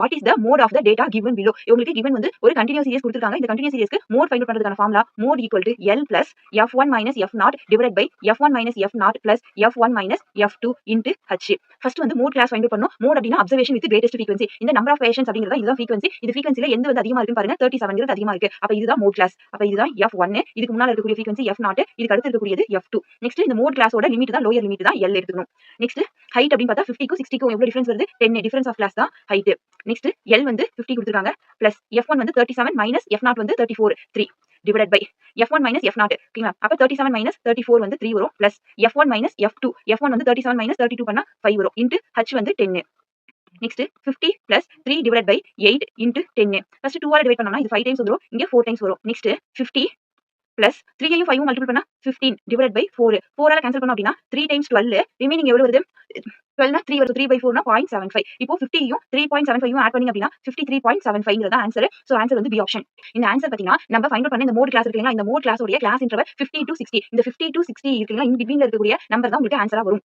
What is the mode of the data given below. உங்களுக்கு given வந்து ஒரு continuous series கொடுத்துருக்காங்க. இந்த கண்டினியூஸ் சீரிஸ்க்கு மோட் ஃபைண்ட் அவுட் பண்றதுக்கான formula mode equal to L plus F1 minus F0 divided by F1 minus F0 plus F1 minus F2 into H. First வந்து mode class find out பண்ணணும். Mode அப்படின்னா observation with greatest frequency. இந்த number of patients அப்படிங்கறத இதுதான் frequency. இது ஃப்ரீக்வன்சில எந்த வந்து அதிகமா இருக்குன்னு பாருங்க. 37 அதிகமா இருக்கு. அப்ப இதுதான் மோட் கிளாஸ். அப்ப இதுதான் F1. இதுக்கு முன்னால இருக்கக்கூடிய ஃப்ரீக்வன்சி F0. இதுக்கு அடுத்து இருக்கக்கூடியது F2. நெக்ஸ்ட் இந்த மோட் கிளாஸோட லிமிட் தான் லோயர் லிமிட் தான் L எடுத்துக்கணும். நெக்ஸ்ட் ஹைட் அப்படின்னு பார்த்தா 50 க்கு 60 க்கு எவ்வளவு டிஃபரன்ஸ் வருது? 10 டிஃபரன்ஸ் ஆஃப் கிளாஸ் தான் ஹைட். நெக்ஸ்ட் L வந்து 50 கொடுத்திருக்காங்க. பிளஸ் F1 வந்து 37 மைனஸ் F0 வந்து 34 3 divided by F1 minus F0. ஓகேங்களா? அப்ப 37 மைனஸ் 34 வந்து 3 வரும். Plus F1 minus F2. F1 வந்து 37 மைனஸ் 32 பண்ணா 5 வரும். இன்டு H வந்து 10. Next 50 plus 3 divide by 8 into 10. First 2 ஆல டிவைட் பண்ணோம்னா இது 5 டைம்ஸ் வந்துரும். இங்க 4 டைம்ஸ் வரும். நெக்ஸ்ட் 50 பிளஸ் 3 ஐயும் 5 மல்டிபிள் பண்ணா 15 டிவைட் பை 4. 4 ஆல கேன்சல் பண்ணோம் அப்படின்னா 3 டைம்ஸ் 12. ரிமைனிங் எவ்வளவு வருது? 12 னா 3 வருது. 3 by 4 னா 0.75. இப்போ 50 யும் 3.75 யும் ஆட் பண்ணீங்க அப்படின்னா 53.75ங்கிறது ஆன்சர். சோ ஆன்சர் வந்து பி ஆப்ஷன். இந்த ஆன்சர் பாத்தீங்கன்னா நம்ம ஃபைண்ட் அவுட் பண்ண இந்த மோட் கிளாஸ் இருக்குங்களா, இந்த மோட் கிளாஸோட கிளாஸ் இன்டர்வல் 50 to 60. இந்த 50 to 60 இருக்குங்களா, இன் பிட்வீன்ல இருக்கக்கூடிய நம்பர் தான் உங்களுக்கு ஆன்சரா வரும்.